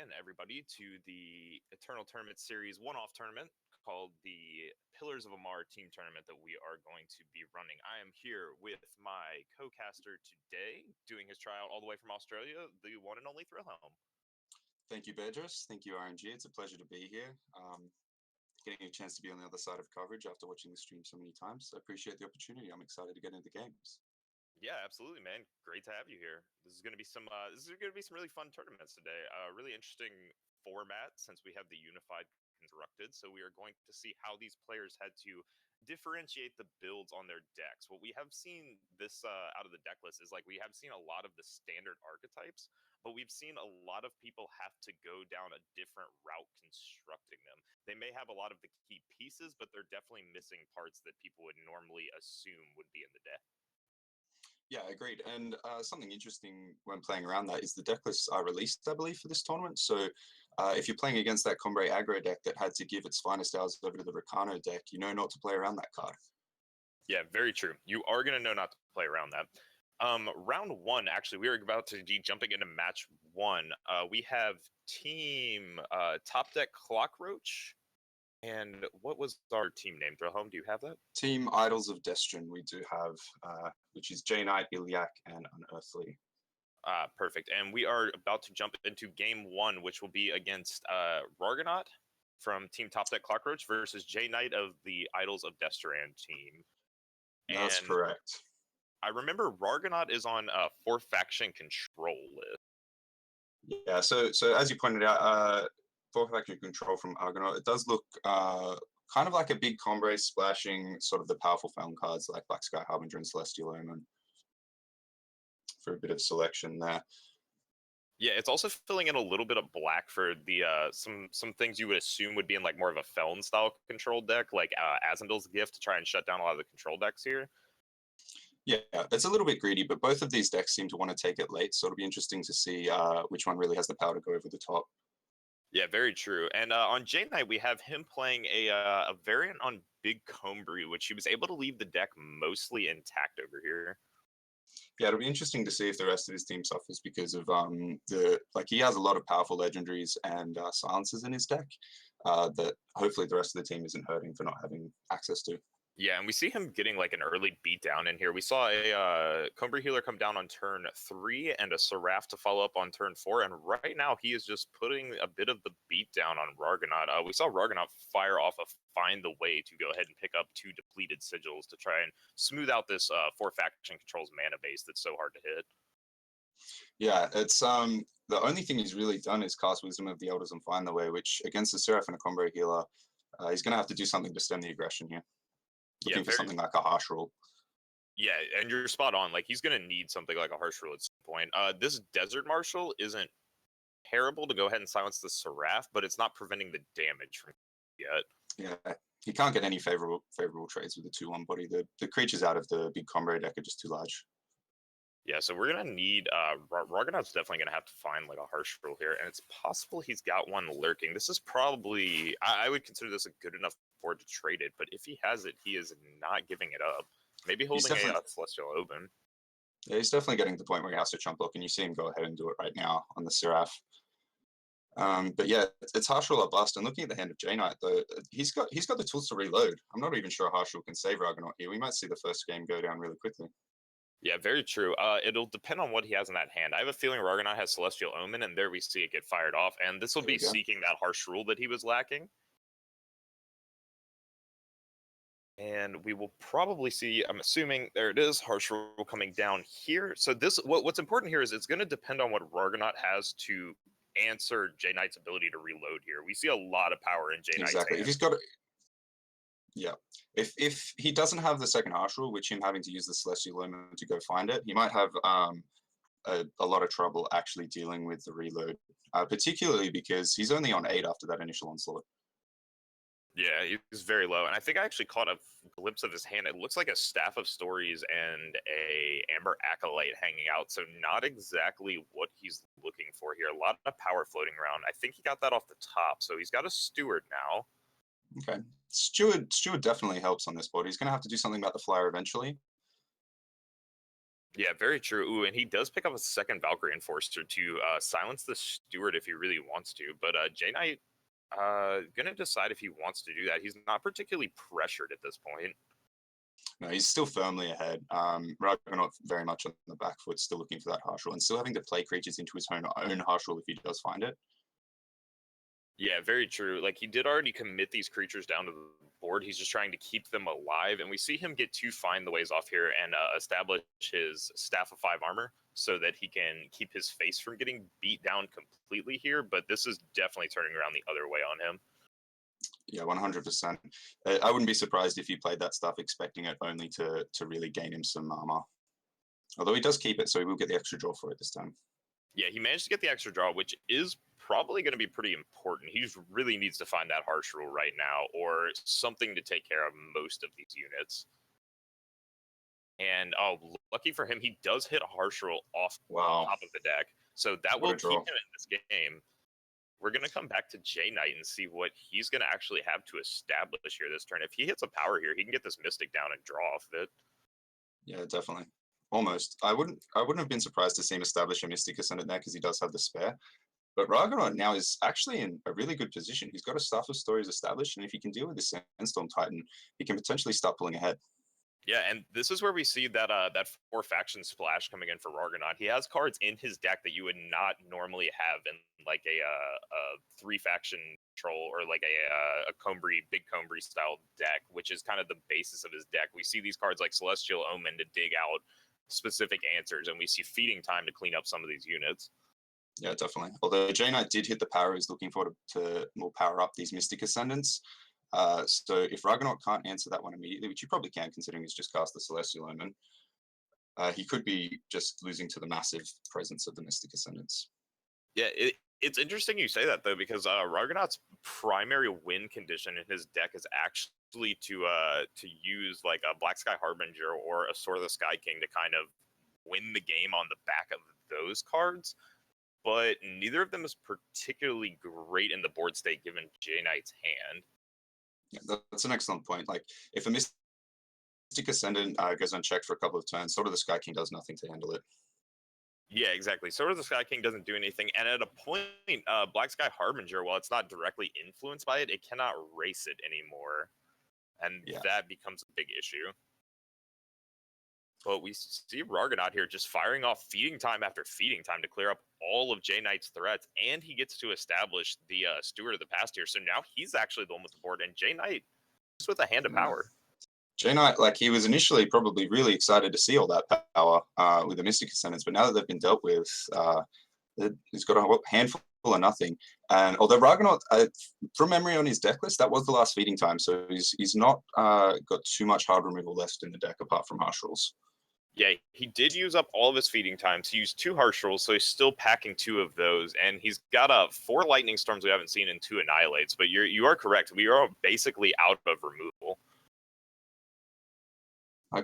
in, everybody, to the Eternal Tournament Series one-off tournament called the Pillars of Amar Team Tournament that we are going to be running. I am here with my co-caster today, doing his tryout all the way from Australia, the one and only Thrillhelm. Thank you, Bedros. Thank you, RNG. It's a pleasure to be here. Getting a chance to be on the other side of coverage after watching the stream so many times. I appreciate the opportunity. I'm excited to get into the games. Yeah, absolutely, man. Great to have you here. This is going to be some really fun tournaments today. Really interesting format since we have the unified constructed. So we are going to see how these players had to differentiate the builds on their decks. What we have seen this out of the deck list is we have seen a lot of the standard archetypes, but we've seen a lot of people have to go down a different route constructing them. They may have a lot of the key pieces, but they're definitely missing parts that people would normally assume would be in the deck. Yeah, agreed. And something interesting when playing around that is the deck lists are released, I believe, for this tournament. So if you're playing against that Combre aggro deck that had to give its finest hours over to the Ricano deck, you know not to play around that card. Yeah, very true. You are going to know not to play around that. Round one, actually, we are about to be jumping into match one. We have team Topdeck Clockroach. And what was our team name, Thrillhelm? Do you have that? Team Idols of Destran, we do have, which is J Knight, Iliac, and Unearthly. Perfect. And we are about to jump into game one, which will be against Rargonaut from Team Topdeck Clockroach versus J Knight of the Idols of Destran team. That's correct. I remember Rargonaut is on a 4-faction control list. Yeah, so as you pointed out, 4-faction control from Argonaut, it does look kind of like a big combo splashing sort of the powerful fountain cards like Black Sky Harbinger and Celestial Omen for a bit of selection there. Yeah, it's also filling in a little bit of black for the some things you would assume would be in more of a Felon style control deck, like Azandal's Gift, to try and shut down a lot of the control decks here. Yeah, it's a little bit greedy, but both of these decks seem to want to take it late, so it'll be interesting to see which one really has the power to go over the top. Yeah, very true. And on J Knight, we have him playing a variant on Big Combri, which he was able to leave the deck mostly intact over here. Yeah, it'll be interesting to see if the rest of his team suffers because of he has a lot of powerful legendaries and silences in his deck that hopefully the rest of the team isn't hurting for not having access to. Yeah, and we see him getting an early beatdown in here. We saw a Combri Healer come down on turn 3 and a Seraph to follow up on turn 4, and right now he is just putting a bit of the beatdown on Rargonaut. We saw Rargonaut fire off a Find the Way to go ahead and pick up 2 depleted sigils to try and smooth out this 4-faction controls mana base that's so hard to hit. Yeah, it's the only thing he's really done is cast Wisdom of the Elders and Find the Way, which against the Seraph and a Combri Healer, he's going to have to do something to stem the aggression here. Looking for something like a Harsh Rule. Yeah, and you're spot on. He's going to need something like a Harsh Rule at some point. This Desert Marshal isn't terrible to go ahead and silence the Seraph, but it's not preventing the damage from yet. Yeah, he can't get any favorable trades with the 2-1 body. The creatures out of the big combo deck are just too large. Yeah, so we're going to need... Rargonaut's definitely going to have to find a Harsh Rule here, and it's possible he's got one lurking. This is probably... I would consider this a good enough board to trade it, but if he has it, he is not giving it up. Maybe holding a Celestial Omen. Yeah, he's definitely getting to the point where he has to chump block, and you see him go ahead and do it right now on the Seraph. But yeah, it's Harsh Rule or bust. And looking at the hand of J Knight, though, he's got the tools to reload. I'm not even sure Harsh Rule can save Rargonaut here. We might see the first game go down really quickly. Yeah, very true. It'll depend on what he has in that hand. I have a feeling Rargonaut has Celestial Omen, and there we see it get fired off. And this will be seeking that Harsh Rule that he was lacking. And we will probably see, I'm assuming, there it is, Harsh Rule coming down here. So what's important here is it's going to depend on what Rargonaut has to answer J Knight's ability to reload here. We see a lot of power in J Knight's Exactly. hand. If he's got if he doesn't have the second Harsh Rule, which him having to use the Celestial Omen to go find it, he might have a lot of trouble actually dealing with the reload, particularly because he's only on 8 after that initial onslaught. Yeah, he's very low, and I think I actually caught a glimpse of his hand. It looks like a Staff of Stories and a Amber Acolyte hanging out, so not exactly what he's looking for here. A lot of power floating around. I think he got that off the top, so he's got a Steward now. Okay, Steward definitely helps on this board. He's going to have to do something about the flyer eventually. Yeah, very true. Ooh, and he does pick up a second Valkyrie Enforcer to silence the Steward if he really wants to. But J Knight gonna decide if he wants to do that. He's not particularly pressured at this point. No, he's still firmly ahead. Ragnarok very much on the back foot, still looking for that harsh rule and still having to play creatures into his own harsh rule if he does find it. Yeah, very true. Like he did already commit these creatures down to the board. He's just trying to keep them alive, and we see him get to find the ways off here and establish his staff of 5 armor so that he can keep his face from getting beat down completely here. But this is definitely turning around the other way on him. Yeah, 100%. I wouldn't be surprised if he played that stuff expecting it only to really gain him some armor. Although he does keep it, so he will get the extra draw for it this time. Yeah, he managed to get the extra draw, which is probably going to be pretty important. He really needs to find that harsh rule right now or something to take care of most of these units. And oh, lucky for him, he does hit a harsh rule off top of the deck. So that will keep him in this game. We're going to come back to J Knight and see what he's going to actually have to establish here this turn. If he hits a power here, he can get this Mystic down and draw off it. Yeah, definitely. Almost. I wouldn't have been surprised to see him establish a Mystic Ascendant there because he does have the spare. But Ragnarok now is actually in a really good position. He's got a Staff of Stories established, and if he can deal with this Sandstorm Titan, he can potentially start pulling ahead. Yeah, and this is where we see that that 4 faction splash coming in for Rargonaut. He has cards in his deck that you would not normally have in like a 3 faction troll or like a big Combri style deck, which is kind of the basis of his deck. We see these cards like Celestial Omen to dig out specific answers, and we see Feeding Time to clean up some of these units. Yeah, definitely. Although J Knight did hit the power, he's looking for to more power up these Mystic Ascendants. So if Ragnarok can't answer that one immediately, which you probably can considering he's just cast the Celestial Omen, he could be just losing to the massive presence of the Mystic Ascendants. Yeah, it's interesting you say that though, because Ragnaut's primary win condition in his deck is actually to use like a Black Sky Harbinger or a Sword of the Sky King to kind of win the game on the back of those cards. But neither of them is particularly great in the board state given J Knight's hand. Yeah, that's an excellent point. Like if a Mystic Ascendant goes unchecked for a couple of turns, Sword of the Sky King does nothing to handle it. Yeah, exactly. Sword of the Sky King doesn't do anything, and at a point, Black Sky Harbinger, while it's not directly influenced by it, it cannot race it anymore, and that becomes a big issue. But we see Rargonaut here just firing off Feeding Time after Feeding Time to clear up all of J Knight's threats, and he gets to establish the Steward of the Past here. So now he's actually the one with the board, and J Knight just with a hand of power. J Knight, like he was initially probably really excited to see all that power with the Mystic Ascendants, but now that they've been dealt with, he's got a handful of nothing. And although Ragnarok, from memory on his deck list, that was the last Feeding Time, so he's not got too much hard removal left in the deck apart from harsh rules. Yeah, he did use up all of his Feeding Times. He used 2 harsh rules, so he's still packing 2 of those, and he's got 4 Lightning Storms we haven't seen and 2 Annihilates. But you are correct. We are basically out of removal.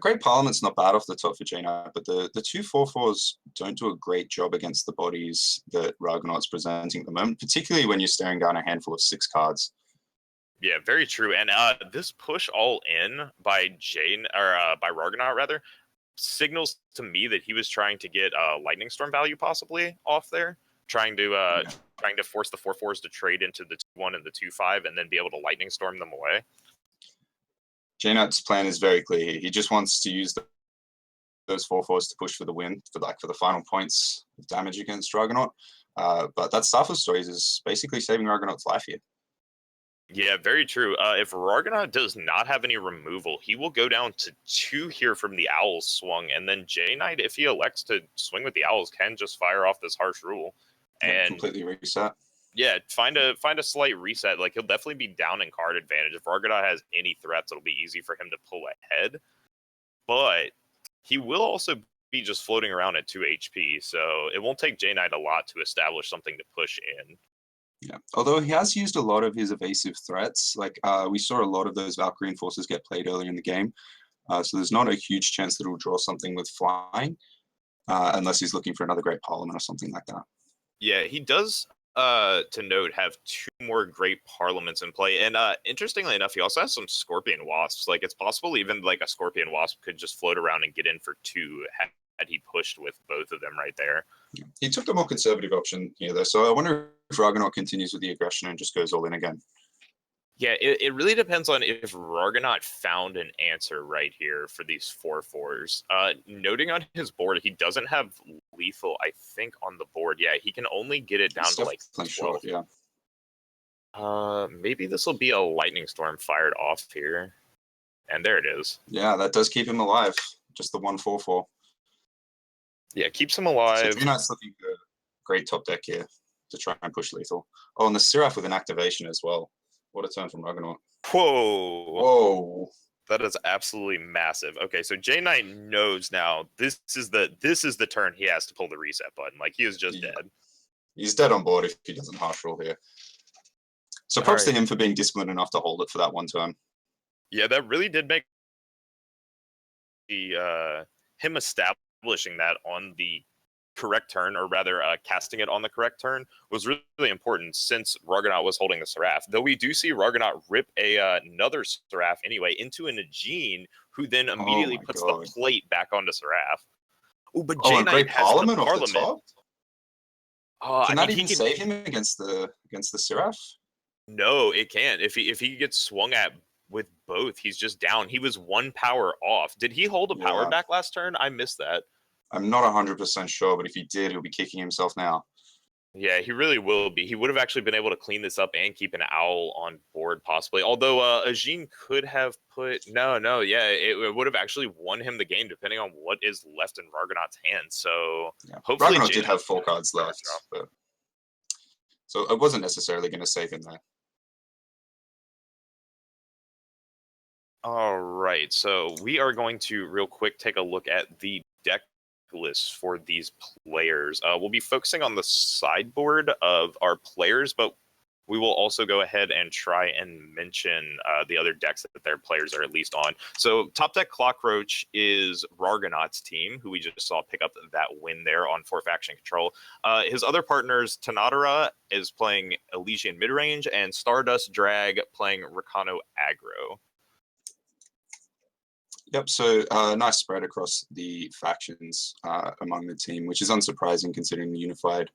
Great Parliament's not bad off the top for J Knight, but the 2 4/4s don't do a great job against the bodies that Ragnaut's presenting at the moment, particularly when you're staring down a handful of 6 cards. Yeah, very true. And this push all in by by Ragnaut rather signals to me that he was trying to get Lightning Storm value possibly off there, trying to force the 4/4s to trade into the 2/1 and the 2/5, and then be able to Lightning Storm them away. J Knight's plan is very clear. He just wants to use those 4/4s to push for the win, for the final points of damage against Ragnarok. But that Staff of Stories is basically saving Ragnaut's life here. Yeah, very true. If Rargonaut does not have any removal, he will go down to 2 here from the Owls swung, and then J Knight, if he elects to swing with the Owls, can just fire off this harsh rule and completely reset. Yeah, find a slight reset. Like he'll definitely be down in card advantage. If Rargonaut has any threats, it'll be easy for him to pull ahead. But he will also be just floating around at 2 HP, so it won't take J Knight a lot to establish something to push in. Yeah, although he has used a lot of his evasive threats. Like we saw a lot of those Valkyrie Enforcers get played earlier in the game. So there's not a huge chance that he'll draw something with flying, unless he's looking for another Great Parliament or something like that. Yeah, he does, to note, have 2 more Great Parliaments in play. And interestingly enough, he also has some Scorpion Wasps. Like, it's possible even like a Scorpion Wasp could just float around and get in for 2 he pushed with both of them right there. He took the more conservative option here, though. So I wonder if Ragnaut continues with the aggression and just goes all in again. Yeah, it really depends on if Ragnaut found an answer right here for these 4/4s. Noting on his board, he doesn't have lethal, I think, on the board. Yeah, he can only get it down to like 12. Short, yeah. Maybe this will be a lightning storm fired off here. And there it is. Yeah, that does keep him alive. Just the 1/4/4. Yeah, keeps him alive. So Knight's looking good. Great top deck here to try and push lethal. Oh, and the Seraph with an activation as well. What a turn from Ragnaut. Whoa. Whoa. That is absolutely massive. Okay, so J Knight knows now this is the turn he has to pull the reset button. Like, he is just dead. He's dead on board if he doesn't harsh roll here. So props to him for being disciplined enough to hold it for that one turn. Yeah, that really did make him establishing that on the correct turn, or rather casting it on the correct turn, was really important, since Ragnaut was holding the Seraph. Though we do see Ragnaut rip another Seraph anyway into an Aegean, who then immediately puts the plate back onto Seraph. Oh, but J Knight has Parliament the Parliament. Off the top? Can that even can save him against the Seraph? No, it can't. If he gets swung at with both, he's just down. He was one power off. Did he hold a power back last turn? I missed that. I'm not 100% sure, but if he did, he'll be kicking himself now. Yeah, he really will be. He would have actually been able to clean this up and keep an owl on board, possibly. Although Aegean could have put... No, yeah, it would have actually won him the game, depending on what is left in Ragnaut's hand. So, hopefully... Ragnaut did have 4 cards left, but... So it wasn't necessarily going to save him there. All right, so we are going to real quick take a look at the deck list for these players. We'll be focusing on the sideboard of our players, but we will also go ahead and try and mention the other decks that their players are at least on. So Topdeck Clockroach is Ragnaut's team, who we just saw pick up that win there on 4 faction control. His other partners, Tanadara is playing Elysian midrange, and Stardust Drag playing Rakano aggro. Yep, so nice spread across the factions among the team, which is unsurprising considering the unified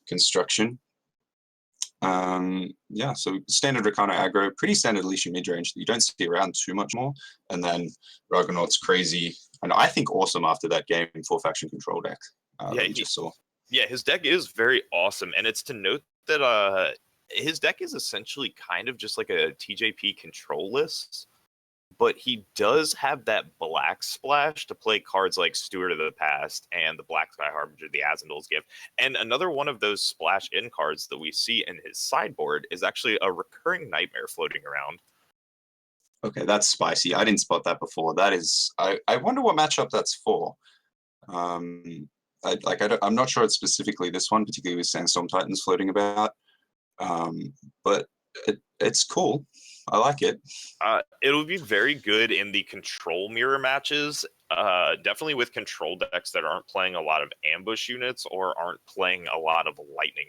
construction. Yeah, so standard Rakano aggro, pretty standard Elysian midrange that you don't see around too much more. And then Ragnaut's crazy, and I think awesome after that game in 4 faction control deck that we just saw. Yeah, his deck is very awesome, and it's to note that his deck is essentially kind of just like a TJP control list. But he does have that black splash to play cards like Steward of the Past and the Black Sky Harbinger, the Azandul's Gift. And another one of those splash in cards that we see in his sideboard is actually a recurring Nightmare floating around. Okay, that's spicy. I didn't spot that before. That is, I wonder what matchup that's for. I'm not sure it's specifically this one, particularly with Sandstorm Titans floating about. But it's cool. I like it. It'll be very good in the control mirror matches. Definitely with control decks that aren't playing a lot of ambush units or aren't playing a lot of lightning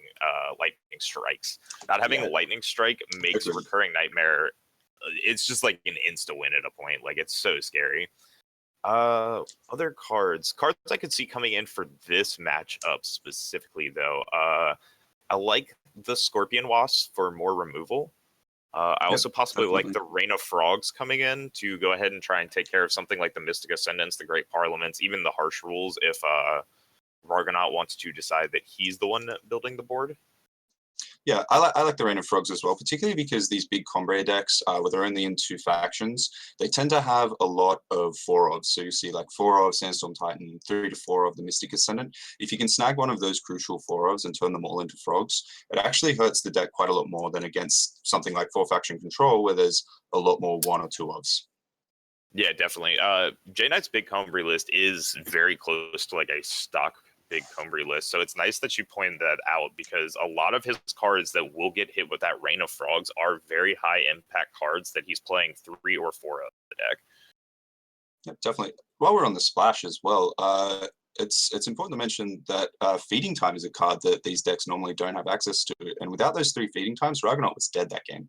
strikes. Not having lightning strike makes a recurring Nightmare. It's just like an insta win at a point. Like, it's so scary. Other cards I could see coming in for this matchup specifically, though. I like the Scorpion Wasp for more removal. I also possibly like the Rain of Frogs coming in to go ahead and try and take care of something like the Mystic Ascendants, the Great Parliaments, even the Harsh Rules, if Ragnaut wants to decide that he's the one building the board. Yeah, I like the Rain of Frogs as well, particularly because these big Combre decks, where they're only in 2 factions, they tend to have a lot of 4-ofs. So you see like 4-of Sandstorm Titan, 3 to 4 of the Mystic Ascendant. If you can snag one of those crucial 4-ofs and turn them all into frogs, it actually hurts the deck quite a lot more than against something like 4-faction control, where there's a lot more 1 or 2-ofs. Yeah, definitely. J Knight's big Combre list is very close to like a stock big Combre list, so it's nice that you pointed that out, because a lot of his cards that will get hit with that Rain of Frogs are very high impact cards that he's playing 3 or 4 of the deck. Yeah, definitely. While we're on the splash as well, it's important to mention that Feeding Time is a card that these decks normally don't have access to, and without those 3 Feeding Times, Ragnaut was dead that game.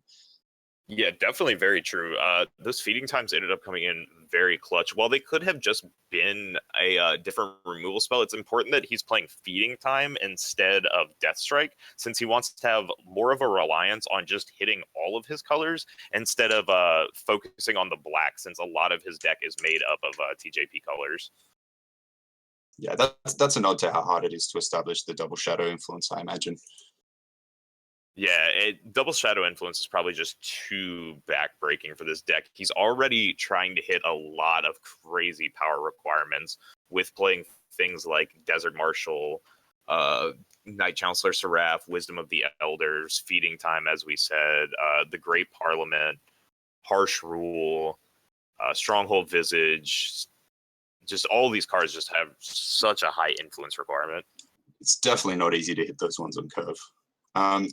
Yeah, definitely very true. Those feeding times ended up coming in very clutch. While they could have just been a different removal spell, it's important that he's playing feeding time instead of Death Strike, since he wants to have more of a reliance on just hitting all of his colors instead of focusing on the black, since a lot of his deck is made up of TJP colors. Yeah, that's a nod to how hard it is to establish the double shadow influence, I imagine. Yeah, Double Shadow Influence is probably just too backbreaking for this deck. He's already trying to hit a lot of crazy power requirements with playing things like Desert Marshal, Night Chancellor Seraph, Wisdom of the Elders, Feeding Time, as we said, the Great Parliament, Harsh Rule, Stronghold Visage. Just all these cards just have such a high influence requirement. It's definitely not easy to hit those ones on curve.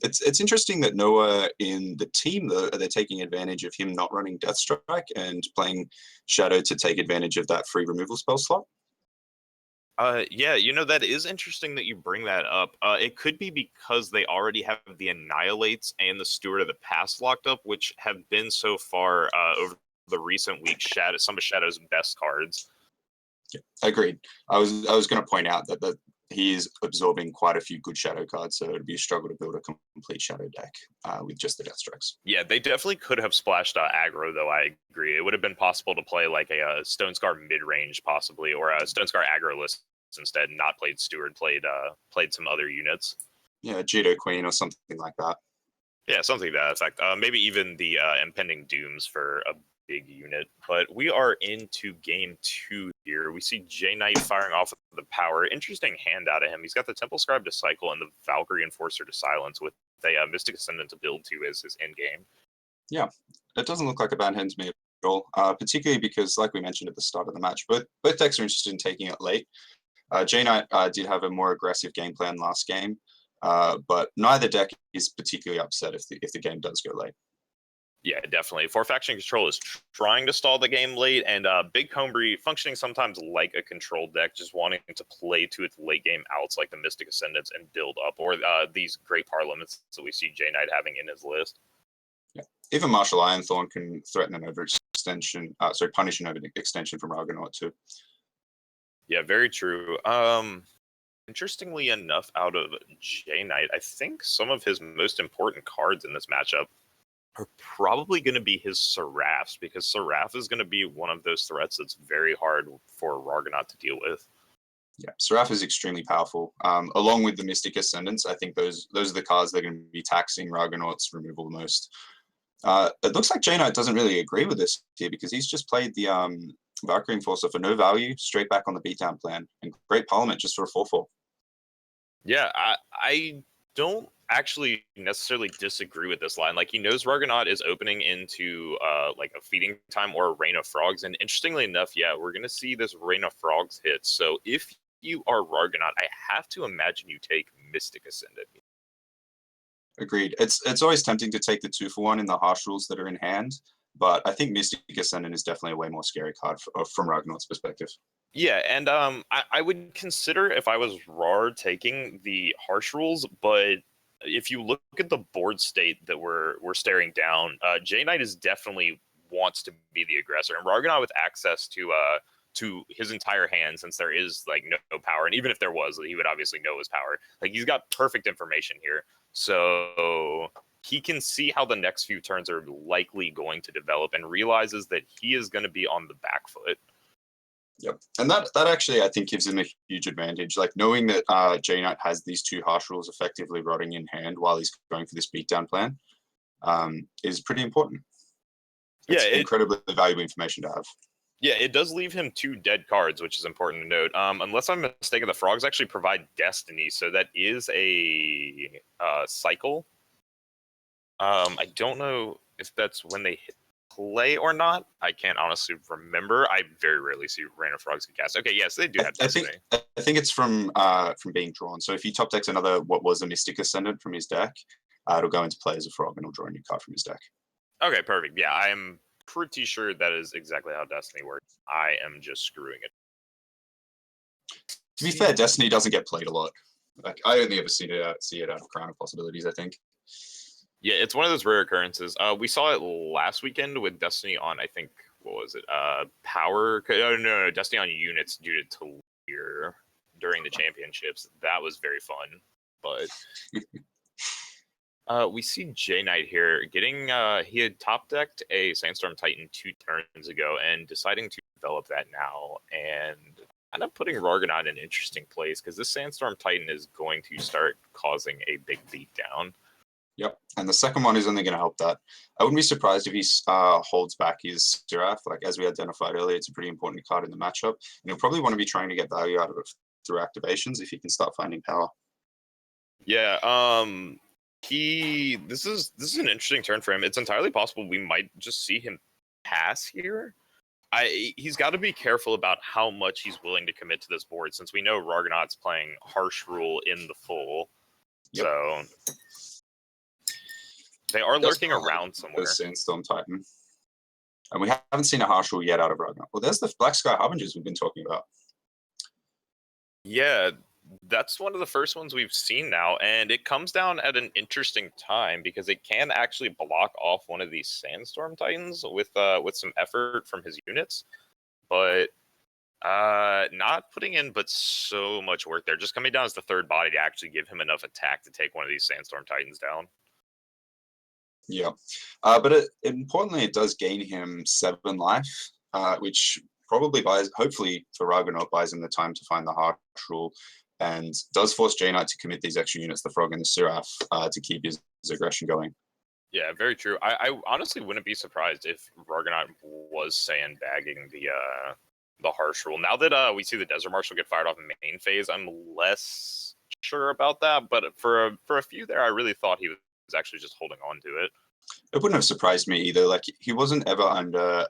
It's interesting that Noah in the team, though, they're taking advantage of him not running Death Strike and playing Shadow to take advantage of that free removal spell slot. Yeah, that is interesting that you bring that up. It could be because they already have the Annihilates and the Steward of the Past locked up, which have been so far over the recent weeks some of Shadow's best cards. Yeah, agreed. I was going to point out that he is absorbing quite a few good Shadow cards, so it'd be a struggle to build a complete Shadow deck with just the Death Strikes. Yeah, they definitely could have splashed aggro, though. I agree. It would have been possible to play like a Stone Scar mid range, possibly, or a Stone Scar aggro list instead. Not played Steward, played some other units. Yeah, Judo Queen or something like that. Yeah, something to that effect. Maybe even the Impending Dooms for a big unit. But we are into game 2 here. We see J Knight firing off of the power. Interesting hand out of him. He's got the Temple Scribe to cycle and the Valkyrie Enforcer to silence with a Mystic Ascendant to build to as his end game. Yeah, it doesn't look like a bad hand to me at all, particularly because, like we mentioned at the start of the match, both decks are interested in taking it late. J Knight did have a more aggressive game plan last game, but neither deck is particularly upset if the game does go late. Yeah, definitely. Four Faction Control is trying to stall the game late, and Big Combry functioning sometimes like a control deck, just wanting to play to its late game outs like the Mystic Ascendants and build up, or these Great Parliaments that we see J Knight having in his list. Yeah, even Martial Ironthorn can threaten an overextension, punish an overextension from Argonaut too. Yeah, very true. Interestingly enough, out of J Knight, I think some of his most important cards in this matchup are probably going to be his Seraphs, because Seraph is going to be one of those threats that's very hard for Argonaut to deal with. Yeah, Seraph is extremely powerful. Along with the Mystic Ascendants, I think those are the cards that are going to be taxing Argonaut's removal the most. It looks like J Knight doesn't really agree with this here, because he's just played the Valkyrie Enforcer for no value, straight back on the beatdown plan, and Great Parliament just for a 4/4. Yeah, I don't actually necessarily disagree with this line. Like, he knows Argonaut is opening into like a Feeding Time or a Rain of Frogs, and interestingly enough, yeah, we're gonna see this Rain of Frogs hit. So if you are Argonaut, I have to imagine you take Mystic Ascendant. Agreed. It's always tempting to take the 2-for-1 in the harsh rules that are in hand, but I think Mystic Ascendant is definitely a way more scary card from Ragnaut's perspective. Yeah, and I would consider, if I was RAR, taking the harsh rules, but if you look at the board state that we're staring down, J Knight is definitely wants to be the aggressor, and Argonaut with access to his entire hand, since there is like no power, and even if there was, he would obviously know his power. Like, he's got perfect information here, so he can see how the next few turns are likely going to develop, and realizes that he is going to be on the back foot. Yep, and that actually, I think, gives him a huge advantage. Like, knowing that J Knight has these two harsh rules effectively rotting in hand while he's going for this beatdown plan is pretty important. It's incredibly valuable information to have. Yeah, it does leave him 2 dead cards, which is important to note. Unless I'm mistaken, the Frogs actually provide Destiny, so that is a cycle. I don't know if that's when they hit play or not. I can't honestly remember. I very rarely see Rain of Frogs get cast. Okay, yes, they do have Destiny. I think it's from being drawn. So if he top decks another what was a Mystic Ascendant from his deck, it'll go into play as a frog and he'll draw a new card from his deck. Okay, perfect. Yeah, I am pretty sure that is exactly how Destiny works. I am just screwing it. To be fair, Destiny doesn't get played a lot. Like, I only ever see it out of Crown of Possibilities, I think. Yeah, it's one of those rare occurrences. We saw it last weekend with Destiny on, I think, what was it? Power? No, Destiny on units due to Lear during the championships. That was very fun. But we see J Knight here getting. He had top decked a Sandstorm Titan 2 turns ago and deciding to develop that now, and kind of putting Rargonaut in an interesting place because this Sandstorm Titan is going to start causing a big beatdown. Yep, and the second one is only going to help that. I wouldn't be surprised if he holds back his Seraph. Like, as we identified earlier, it's a pretty important card in the matchup. And he'll probably want to be trying to get value out of it through activations if he can start finding power. Yeah, this is an interesting turn for him. It's entirely possible we might just see him pass here. He's got to be careful about how much he's willing to commit to this board, since we know Rargonaut's playing Harsh Rule in the full. Yep. So they are lurking around somewhere. The Sandstorm Titan. And we haven't seen a Harsh Rule yet out of Rargonaut. Well, there's the Black Sky Harbingers we've been talking about. Yeah, that's one of the first ones we've seen now, and it comes down at an interesting time because it can actually block off one of these Sandstorm Titans with some effort from his units, but not putting in but so much work there. Just coming down as the third body to actually give him enough attack to take one of these Sandstorm Titans down. Yeah, but importantly, it does gain him 7 life, which probably hopefully for Rargonaut, buys him the time to find the Harsh Rule, and does force J Knight to commit these extra units, the Frog and the Seraph, to keep his aggression going. Yeah, very true. I honestly wouldn't be surprised if Rargonaut was sandbagging the Harsh Rule. Now that we see the Desert Marshal get fired off in main phase, I'm less sure about that. But for a few there, I really thought he was actually just holding on to it. It wouldn't have surprised me either. Like, he wasn't ever under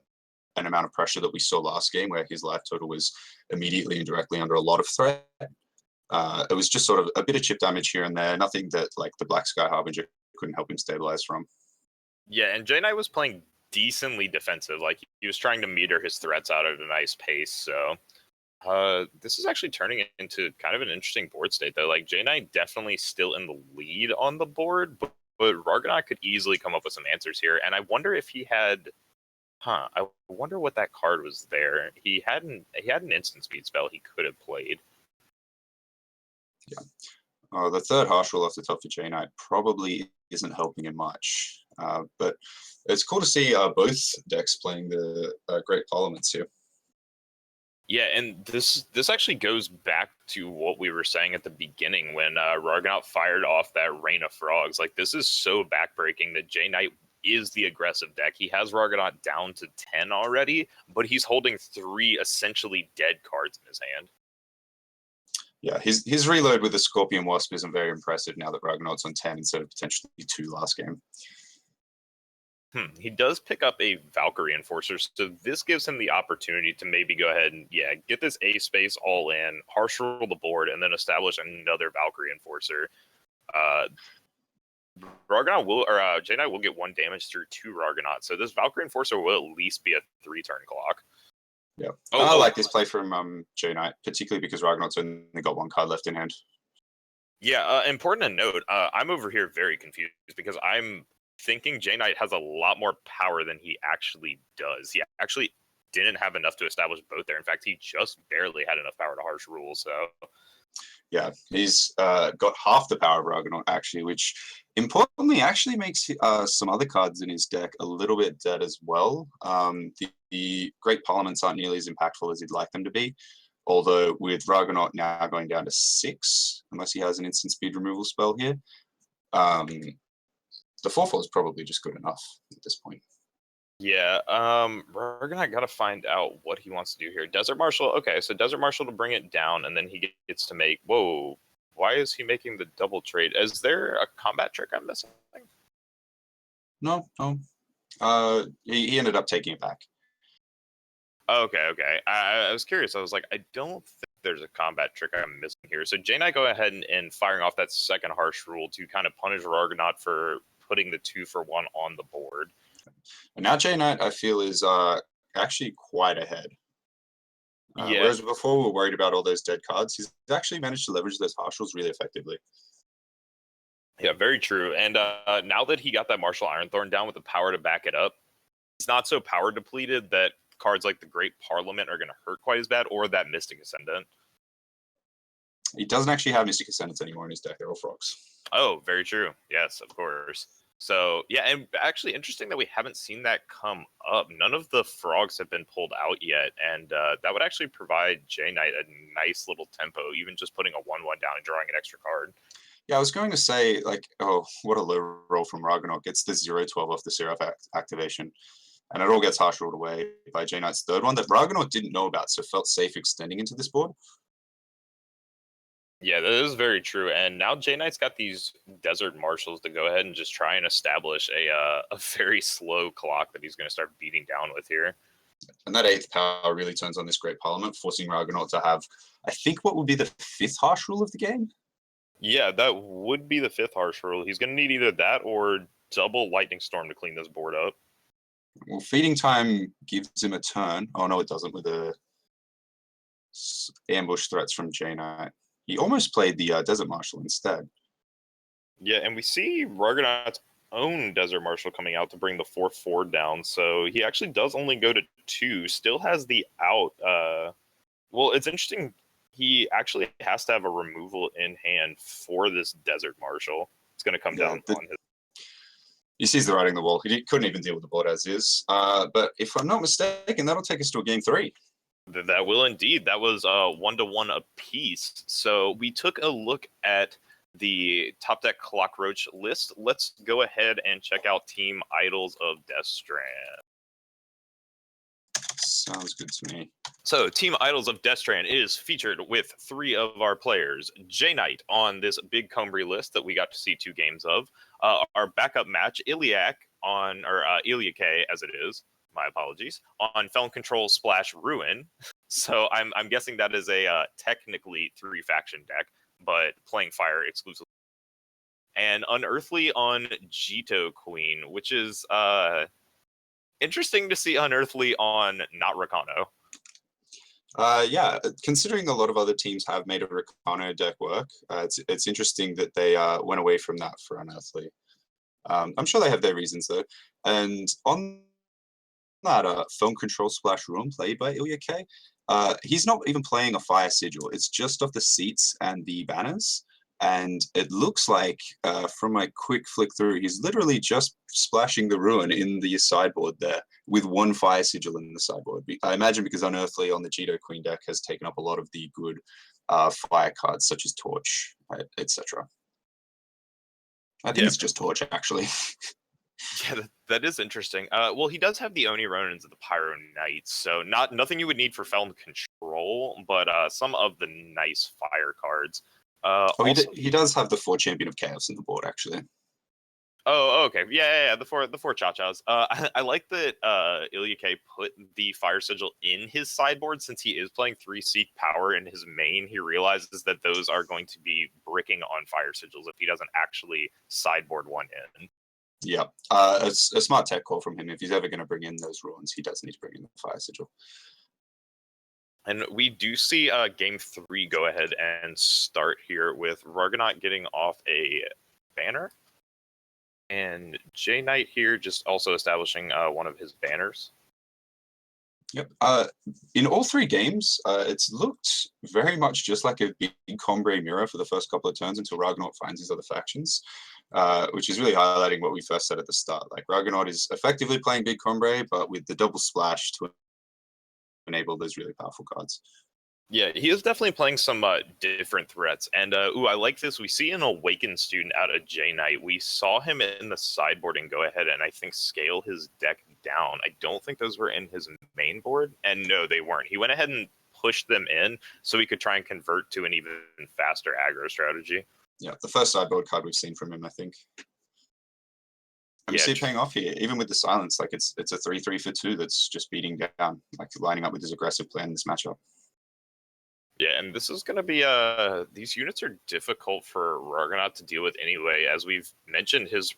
an amount of pressure that we saw last game, where his life total was immediately and directly under a lot of threat. It was just sort of a bit of chip damage here and there, nothing that like the Black Sky Harbinger couldn't help him stabilize from. Yeah, and J Knight was playing decently defensive. Like, he was trying to meter his threats out at a nice pace. So this is actually turning into kind of an interesting board state, though. Like, J Knight definitely still in the lead on the board, but Rargonaut could easily come up with some answers here. And I wonder if he had, I wonder what that card was there. He had an instant speed spell he could have played. Yeah. The third Harsh Rule off the top for J Knight probably isn't helping him much. But it's cool to see both decks playing the Great Parliaments here. Yeah, and this actually goes back to what we were saying at the beginning when Rargonaut fired off that Rain of Frogs. Like, this is so backbreaking that J Knight is the aggressive deck. He has Rargonaut down to 10 already, but he's holding 3 essentially dead cards in his hand. Yeah, his reload with the Scorpion Wasp isn't very impressive now that Rargonaut's on 10 instead of potentially 2 last game. He does pick up a Valkyrie Enforcer, so this gives him the opportunity to maybe go ahead and, get this A space all in, Harsh Rule the board, and then establish another Valkyrie Enforcer. Rargonaut will, or J Knight will get 1 damage through 2 Rargonaut, so this Valkyrie Enforcer will at least be a 3-turn clock. Yeah, I like this play from J Knight, particularly because Rargonaut's only got 1 card left in hand. Yeah, important to note, I'm over here very confused because I'm thinking J Knight has a lot more power than he actually does. He actually didn't have enough to establish both there. In fact, he just barely had enough power to Harsh Rule. So, yeah, he's got half the power of Rargonaut, actually, which importantly actually makes some other cards in his deck a little bit dead as well. The Great Parliaments aren't nearly as impactful as he'd like them to be. Although with Rargonaut now going down to 6, unless he has an instant speed removal spell here, the 4/4 is probably just good enough at this point. Yeah, Rargonaut got to find out what he wants to do here. Desert Marshal, okay, so Desert Marshal to bring it down, and then he gets to make, whoa, why is he making the double trade? Is there a combat trick I'm missing? No. He ended up taking it back. Okay. I was curious. I was like, I don't think there's a combat trick I'm missing here. So J Knight go ahead and firing off that second Harsh Rule to kind of punish Rargonaut for putting the 2-for-1 on the board. And now J Knight, I feel, is actually quite ahead. Yeah. Whereas before we were worried about all those dead cards, he's actually managed to leverage those Harsh Rules really effectively. Yeah, very true. And now that he got that Martial Ironthorn down with the power to back it up, he's not so power depleted that cards like the Great Parliament are going to hurt quite as bad, or that Mystic Ascendant. He doesn't actually have Mystic Ascendants anymore in his deck. They're all frogs. Oh, very true. Yes, of course. So, yeah, and actually interesting that we haven't seen that come up. None of the frogs have been pulled out yet, and that would actually provide J-Knight a nice little tempo, even just putting a 1/1 down and drawing an extra card. Yeah, I was going to say, like, oh, what a low roll from Ragnarok. Gets the 0/12 off the Seraph activation. And it all gets harsh ruled away by J-Knight's third one that Ragnarok didn't know about, so felt safe extending into this board. Yeah, that is very true. And now J-Knight's got these Desert Marshals to go ahead and just try and establish a very slow clock that he's going to start beating down with here. And that 8th power really turns on this Great Parliament, forcing Ragnarok to have, I think, what would be the 5th harsh rule of the game? Yeah, that would be the 5th harsh rule. He's going to need either that or double Lightning Storm to clean this board up. Well, Feeding Time gives him a turn. Oh, no, it doesn't with the ambush threats from J-Knight. He almost played the Desert Marshal instead. Yeah, and we see Ragnarok's own Desert Marshal coming out to bring the 4/4 down. So he actually does only go to 2, still has the out. Well, it's interesting. He actually has to have a removal in hand for this Desert Marshal. It's going to come down on his. He sees the writing on the wall. He couldn't even deal with the board as is. But if I'm not mistaken, that'll take us to a game 3. That will indeed. That was 1-1 apiece. So we took a look at the Topdeck Clockroach list. Let's go ahead and check out Team Idols of Destran. Sounds good to me. So, Team Idols of Destran is featured with 3 of our players. J-Knight on this big Combri list that we got to see 2 games of. Our backup match, Iliak on, or Iliake as it is, my apologies, on Felon Control / Ruin. So I'm guessing that is a technically 3-faction deck, but playing fire exclusively. And Unearthly on Jito Queen, which is interesting to see Unearthly on not Rakano. Yeah, considering a lot of other teams have made a Rakano deck work, it's interesting that they went away from that for Unearthly. I'm sure they have their reasons though. And on that Phone Control / Ruin played by Iliake, he's not even playing a Fire Sigil. It's just off the seats and the banners. And it looks like, from my quick flick through, he's literally just splashing the Ruin in the sideboard there with 1 Fire Sigil in the sideboard. I imagine because Unearthly on the Jito Queen deck has taken up a lot of the good fire cards, such as Torch, etc. I think it's just Torch, actually. Yeah, that is interesting. Well, he does have the Oni Ronins of the Pyro Knights, so nothing you would need for Felon Control, but some of the nice fire cards. He does have the 4 Champion of Chaos in the board, actually. Oh, okay. Yeah. The four Cha-Chas. I like that Iliake put the Fire Sigil in his sideboard since he is playing 3 Seek Power in his main. He realizes that those are going to be bricking on Fire Sigils if he doesn't actually sideboard one in. Yeah, it's a smart tech call from him. If he's ever going to bring in those ruins, he does need to bring in the Fire Sigil. And we do see game 3 go ahead and start here with Ragnarok getting off a banner. And J-Knight here just also establishing one of his banners. Yep. In all 3 games, it's looked very much just like a big Combray mirror for the first couple of turns until Ragnarok finds his other factions, which is really highlighting what we first said at the start. Like, Ragnarok is effectively playing big Combray, but with the double splash to enable those really powerful cards. Yeah, he is definitely playing some different threats. And, I like this. We see an Awakened Student out of J-Knight. We saw him in the sideboard and go ahead and I think scale his deck down. I don't think those were in his main board. And no, they weren't. He went ahead and pushed them in so he could try and convert to an even faster aggro strategy. Yeah, the first sideboard card we've seen from him, I think. And we see it paying off here, even with the silence. Like, it's a 3/3 for 2 that's just beating down, like lining up with his aggressive plan in this matchup. Yeah, and this is going to be these units are difficult for Ragnarok to deal with anyway. As we've mentioned, his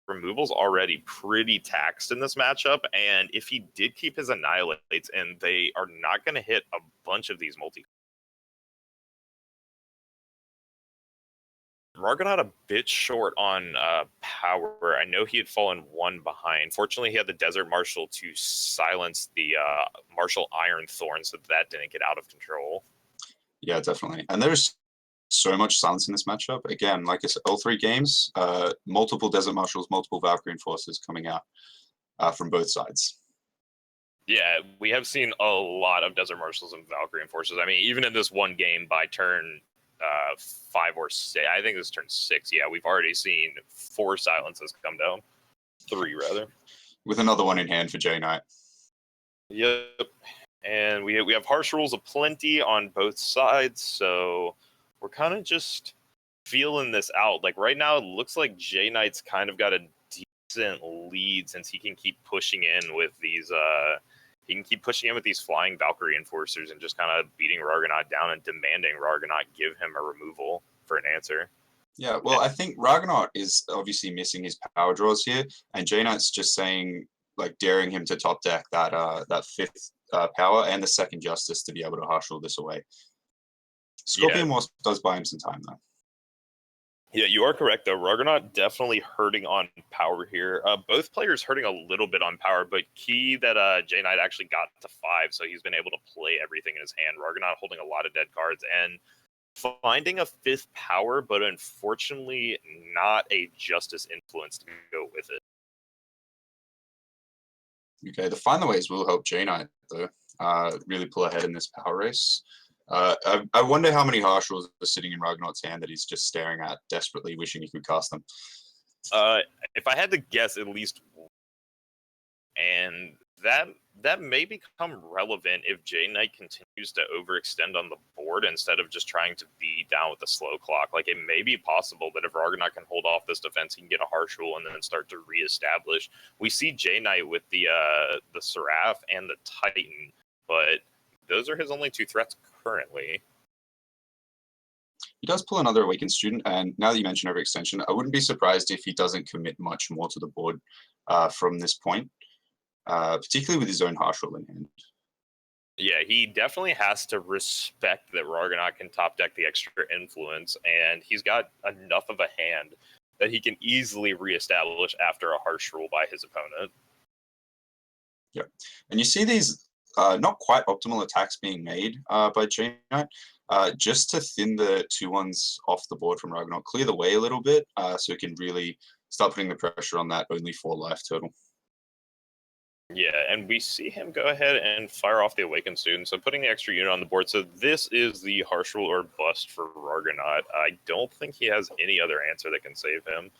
removal's already pretty taxed in this matchup, and if he did keep his Annihilates, and they are not going to hit a bunch of these multi Margonaut a bit short on power. I know he had fallen one behind. Fortunately, he had the Desert Marshal to silence the Marshal Iron Thorn, so that didn't get out of control. Yeah, definitely. And there's so much silence in this matchup. Again, like I said, all three games, multiple Desert Marshals, multiple Valkyrie Enforcers coming out from both sides. Yeah, we have seen a lot of Desert Marshals and Valkyrie Enforcers. I mean, even in this one game by turn 5 or 6, I think this turn 6, yeah, we've already seen 4 silences come down. 3, rather. With another one in hand for J-Knight. Yep. And we have harsh rules aplenty on both sides, so we're kind of just feeling this out. Like right now, it looks like J-Knight's kind of got a decent lead since he can keep pushing in with these flying Valkyrie Enforcers and just kind of beating Rargonaut down and demanding Rargonaut give him a removal for an answer. Yeah, well, I think Rargonaut is obviously missing his power draws here, and J-Knight's just saying, like, daring him to top deck that that 5th power and the 2nd Justice to be able to harsh rule this away. Scorpion Morse does buy him some time, though. Yeah, you are correct, though. Rargonaut definitely hurting on power here. Both players hurting a little bit on power, but key that J-Knight actually got to 5, so he's been able to play everything in his hand. Rargonaut holding a lot of dead cards and finding a 5th power, but unfortunately not a Justice influence to go with it. Okay, the Find the Ways will help J-Knight, though, really pull ahead in this power race. I wonder how many harsh rules are sitting in Ragnaut's hand that he's just staring at, desperately wishing he could cast them. If I had to guess, at least, and that may become relevant if J-Knight continues to overextend on the board instead of just trying to beat down with the slow clock. Like, it may be possible that if Rargonaut can hold off this defense, he can get a harsh rule and then start to reestablish. We see J-Knight with the Seraph and the Titan, but those are his only 2 threats currently. He does pull another Awakened Student, and now that you mention overextension, I wouldn't be surprised if he doesn't commit much more to the board from this point, particularly with his own harsh rule in hand. Yeah, he definitely has to respect that Rargonaut can top deck the extra influence, and he's got enough of a hand that he can easily reestablish after a harsh rule by his opponent. Yeah, and you see these not quite optimal attacks being made by J-Knight, just to thin the 2-1s off the board from Ragnaut, clear the way a little bit, so he can really start putting the pressure on that only 4 life total. Yeah, and we see him go ahead and fire off the Awakened Student, so putting the extra unit on the board. So this is the harsh rule or bust for Rargonaut. I don't think he has any other answer that can save him.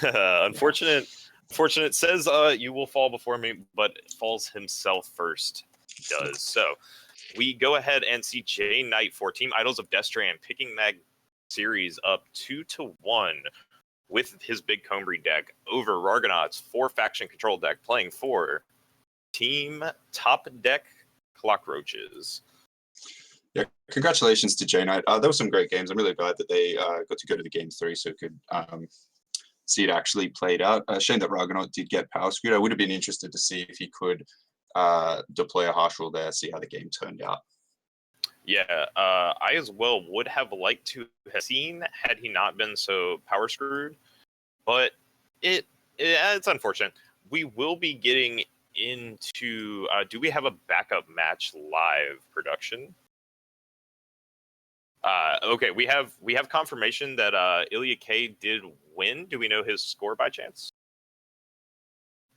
Unfortunate. Fortunate says, you will fall before me, but falls himself first. Does. So we go ahead and see J-Knight for Team Idols of Destran picking that series up 2-1 with his big Combry deck over Rargonaut's 4-faction control deck, playing for Team Topdeck Clockroaches. Yeah, congratulations to J-Knight. There were some great games. I'm really glad that they got to go to the game 3 so could see it actually played out. Shame that Ragnaut did get power screwed. I would have been interested to see if he could deploy a harsh rule there, see how the game turned out. Yeah, I as well would have liked to have seen had he not been so power screwed, but it's unfortunate. We will be getting into. Do we have a backup match live production? Okay, we have confirmation that Ilya K did win. Do we know his score by chance?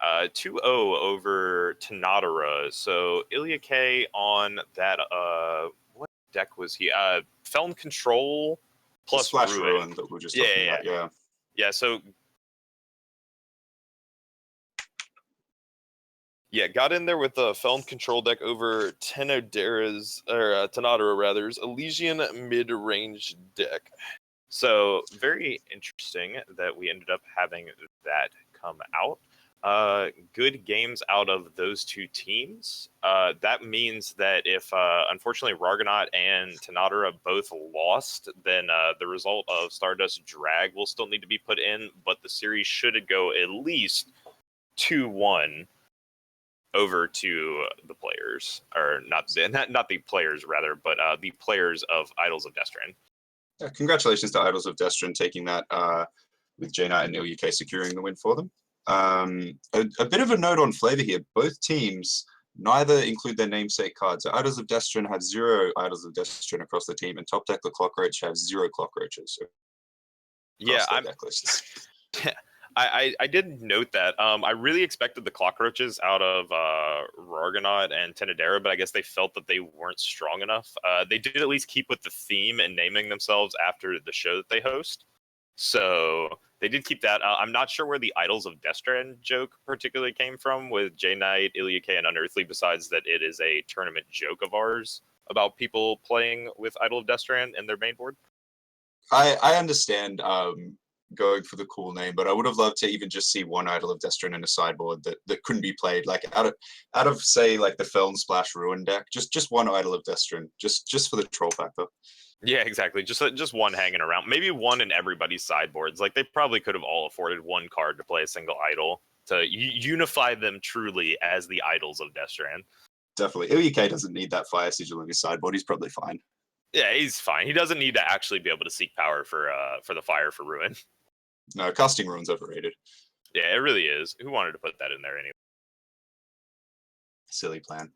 2-0 over Tanadara. So Ilya K on that what deck was he? Felon Control plus Splash Ruin that we were just talking about, yeah. Yeah, so yeah, got in there with the Felon Control deck over Tanadara's or Tanadara rather's Elysian mid-range deck. So very interesting that we ended up having that come out. Good games out of those 2 teams. That means that if unfortunately Rargonaut and Tanadara both lost, then the result of Stardust Drag will still need to be put in, but the series should go at least 2-1 over to the players, or not the players rather, but the players of Idols of Destran. Yeah, congratulations to Idols of Destran taking that with J Knight and LUK securing the win for them. A bit of a note on flavor here. Both teams neither include their namesake cards. So Idols of Destran have 0 Idols of Destran across the team, and Topdeck the Clockroach have 0 Clockroaches Yeah, across their deck lists. I did note that. I really expected the Clockroaches out of Rargonaut and Tenedera, but I guess they felt that they weren't strong enough. They did at least keep with the theme and naming themselves after the show that they host. So they did keep that. I'm not sure where the Idols of Destran joke particularly came from with J Knight, Ilya and Unearthly, besides that it is a tournament joke of ours about people playing with Idol of Destran in their main board. I understand going for the cool name, but I would have loved to even just see one Idol of Destran in a sideboard that couldn't be played, like out of say like the Feln Splash Ruin deck, just one Idol of Destran, just for the troll factor. Yeah, exactly. Just one hanging around. Maybe one in everybody's sideboards. Like they probably could have all afforded one card to play a single idol to unify them truly as the Idols of Destran. Definitely. Ilya doesn't need that fire sigil in his sideboard. He's probably fine. Yeah, he's fine. He doesn't need to actually be able to seek power for the fire for Ruin. No, casting Ruin's overrated. Yeah, it really is. Who wanted to put that in there anyway? Silly plan.